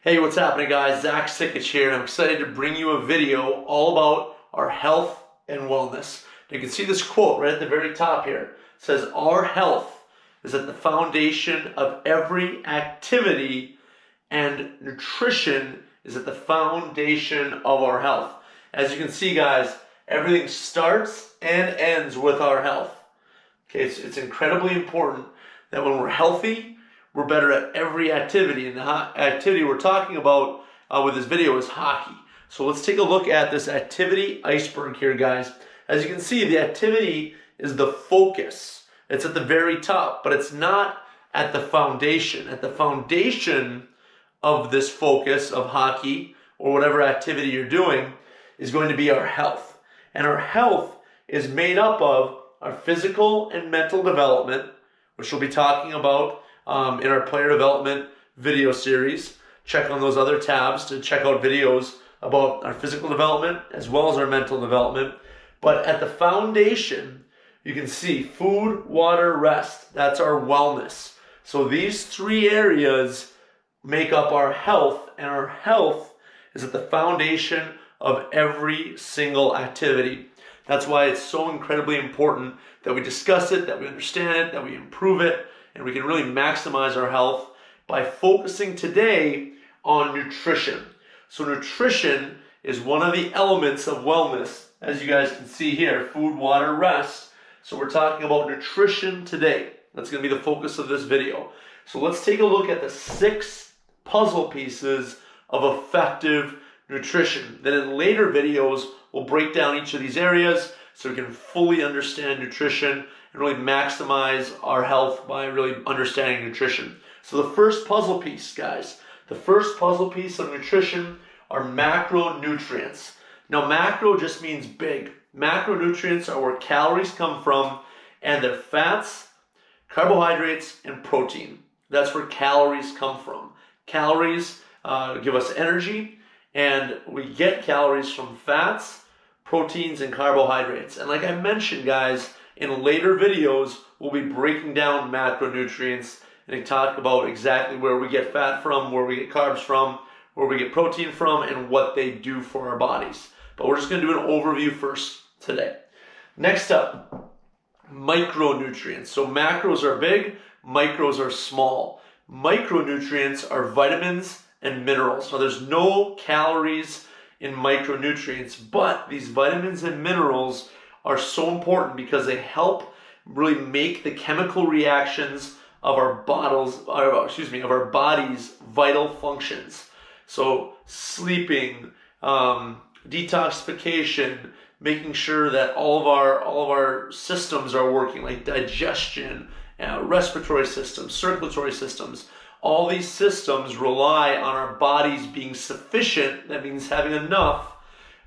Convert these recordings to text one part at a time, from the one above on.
Hey, what's happening, guys? Sikich here, and I'm excited to bring you a video all about our health and wellness. You can see this quote right at the very top here. It says, "Our health is at the foundation of every activity, and nutrition is at the foundation of our health." As you can see, guys, everything starts and ends with our health. Okay, it's incredibly important that when we're healthy, we're better at every activity, and the activity we're talking about with this video is hockey. So let's take a look at this activity iceberg here, guys. As you can see, the activity is the focus. It's at the very top, but it's not at the foundation. At the foundation of this focus of hockey or whatever activity you're doing is going to be our health. And our health is made up of our physical and mental development, which we'll be talking about in our player development video series. Check on those other tabs to check out videos about our physical development as well as our mental development. But at the foundation, you can see food, water, rest. That's our wellness. So these three areas make up our health, and our health is at the foundation of every single activity. That's why it's so incredibly important that we discuss it, that we understand it, that we improve it, and we can really maximize our health by focusing today on nutrition. So nutrition is one of the elements of wellness, as you guys can see here: food, water, rest. So we're talking about nutrition today. That's going to be the focus of this video. So let's take a look at the 6 puzzle pieces of effective nutrition. Then in later videos, we'll break down each of these areas so we can fully understand nutrition and really maximize our health by really understanding nutrition. So the first puzzle piece, guys, the first puzzle piece of nutrition are macronutrients. Now, macro just means big. Macronutrients are where calories come from, and they're fats, carbohydrates, and protein. That's where calories come from. Calories give us energy, and we get calories from fats, proteins, and carbohydrates. And like I mentioned, guys, in later videos, we'll be breaking down macronutrients and talk about exactly where we get fat from, where we get carbs from, where we get protein from, and what they do for our bodies. But we're just going to do an overview first today. Next up, micronutrients. So macros are big, micros are small. Micronutrients are vitamins and minerals. So there's no calories in micronutrients, but these vitamins and minerals are so important because they help really make the chemical reactions of our body's vital functions. So sleeping, detoxification, making sure that all of our systems are working, like digestion, respiratory systems, circulatory systems. All these systems rely on our bodies being sufficient. That means having enough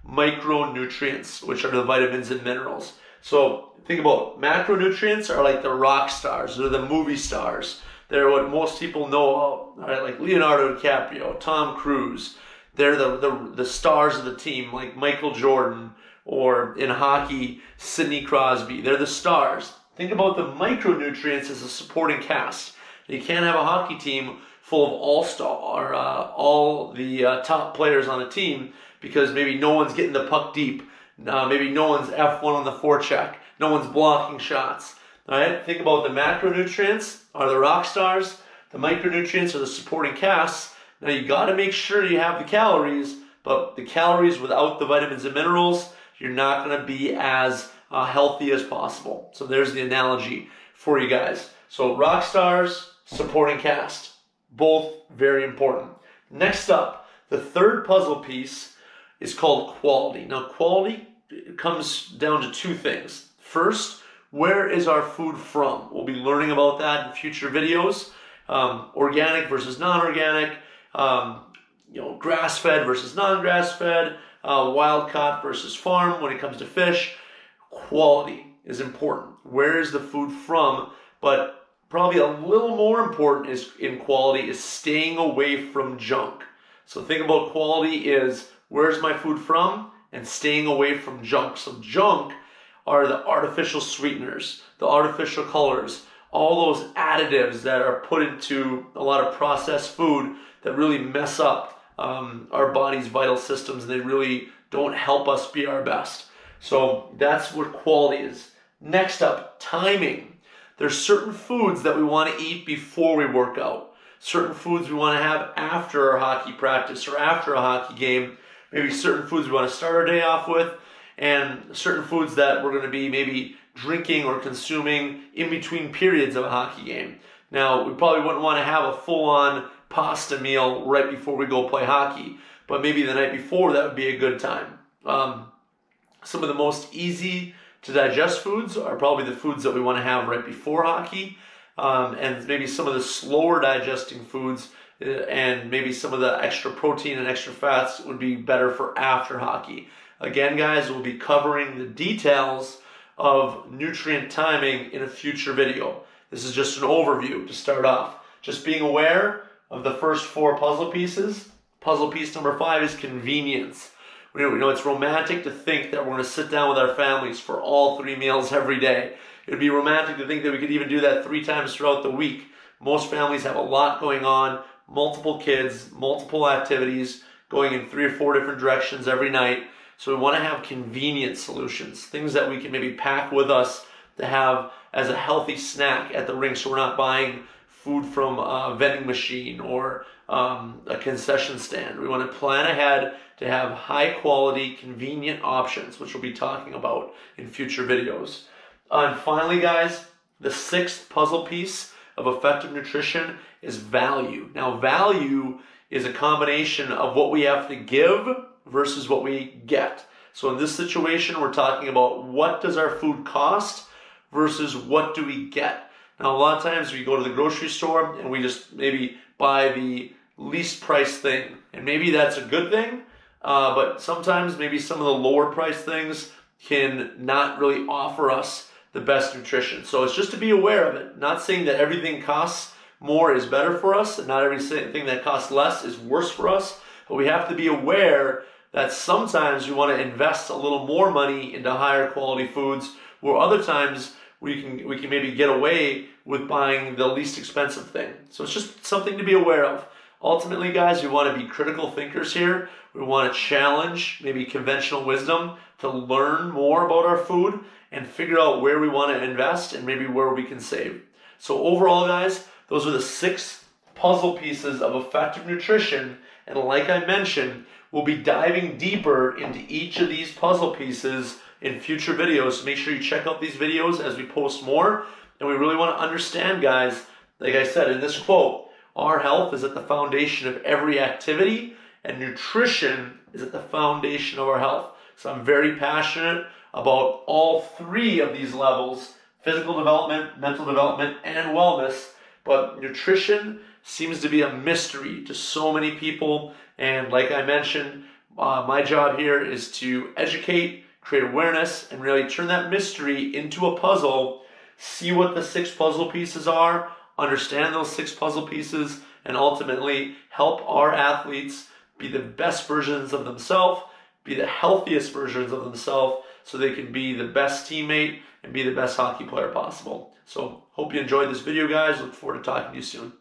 micronutrients, which are the vitamins and minerals. So think about macronutrients are like the rock stars. They're the movie stars. They're what most people know about, right? Like Leonardo DiCaprio, Tom Cruise. They're the stars of the team, like Michael Jordan, or in hockey, Sidney Crosby. They're the stars. Think about the micronutrients as a supporting cast. You can't have a hockey team full of all the top players on the team because maybe no one's getting the puck deep. Maybe no one's F1 on the forecheck. No one's blocking shots. All right? Think about the macronutrients are the rock stars. The micronutrients are the supporting casts. Now you got to make sure you have the calories, but the calories without the vitamins and minerals, you're not going to be as healthy as possible. So there's the analogy for you guys. So rock stars, supporting cast, both very important. Next up, the third puzzle piece is called quality. Now, quality comes down to 2 things. First, where is our food from? We'll be learning about that in future videos. Organic versus non-organic, grass-fed versus non-grass-fed, wild-caught versus farm when it comes to fish. Quality is important. Where is the food from? But probably a little more important in quality is staying away from junk. So think about quality is where's my food from and staying away from junk. So junk are the artificial sweeteners, the artificial colors, all those additives that are put into a lot of processed food that really mess up our body's vital systems, and they really don't help us be our best. So that's what quality is. Next up, timing. There's certain foods that we want to eat before we work out. Certain foods we want to have after our hockey practice or after a hockey game. Maybe certain foods we want to start our day off with, and certain foods that we're going to be maybe drinking or consuming in between periods of a hockey game. Now, we probably wouldn't want to have a full-on pasta meal right before we go play hockey, but maybe the night before, that would be a good time. Some of the most easy to digest foods are probably the foods that we want to have right before hockey, and maybe some of the slower digesting foods and maybe some of the extra protein and extra fats would be better for after hockey. Again, guys, we'll be covering the details of nutrient timing in a future video. This is just an overview to start off. Just being aware of the first 4 puzzle pieces. Puzzle piece number 5 is convenience. We know it's romantic to think that we're going to sit down with our families for all 3 meals every day. It would be romantic to think that we could even do that 3 times throughout the week. Most families have a lot going on, multiple kids, multiple activities, going in 3 or 4 different directions every night. So we want to have convenient solutions, things that we can maybe pack with us to have as a healthy snack at the rink, so we're not buying food from a vending machine or a concession stand. We want to plan ahead to have high quality, convenient options, which we'll be talking about in future videos. And finally, guys, the 6th puzzle piece of effective nutrition is value. Now, value is a combination of what we have to give versus what we get. So in this situation, we're talking about what does our food cost versus what do we get. Now, a lot of times we go to the grocery store and we just maybe buy the least price thing. And maybe that's a good thing, but sometimes maybe some of the lower price things can not really offer us the best nutrition. So it's just to be aware of it. Not saying that everything costs more is better for us, and not everything that costs less is worse for us, but we have to be aware that sometimes we want to invest a little more money into higher quality foods, where other times we can maybe get away with buying the least expensive thing. So it's just something to be aware of. Ultimately, guys, we want to be critical thinkers here. We want to challenge maybe conventional wisdom to learn more about our food and figure out where we want to invest and maybe where we can save. So overall, guys, those are the 6 puzzle pieces of effective nutrition. And like I mentioned, we'll be diving deeper into each of these puzzle pieces in future videos. So make sure you check out these videos as we post more. And we really want to understand, guys, like I said in this quote, our health is at the foundation of every activity, and nutrition is at the foundation of our health. So I'm very passionate about all 3 of these levels: physical development, mental development, and wellness. But nutrition seems to be a mystery to so many people. And like I mentioned, my job here is to educate, create awareness, and really turn that mystery into a puzzle, see what the 6 puzzle pieces are, understand those 6 puzzle pieces, and ultimately help our athletes be the best versions of themselves, be the healthiest versions of themselves, so they can be the best teammate and be the best hockey player possible. So hope you enjoyed this video, guys. Look forward to talking to you soon.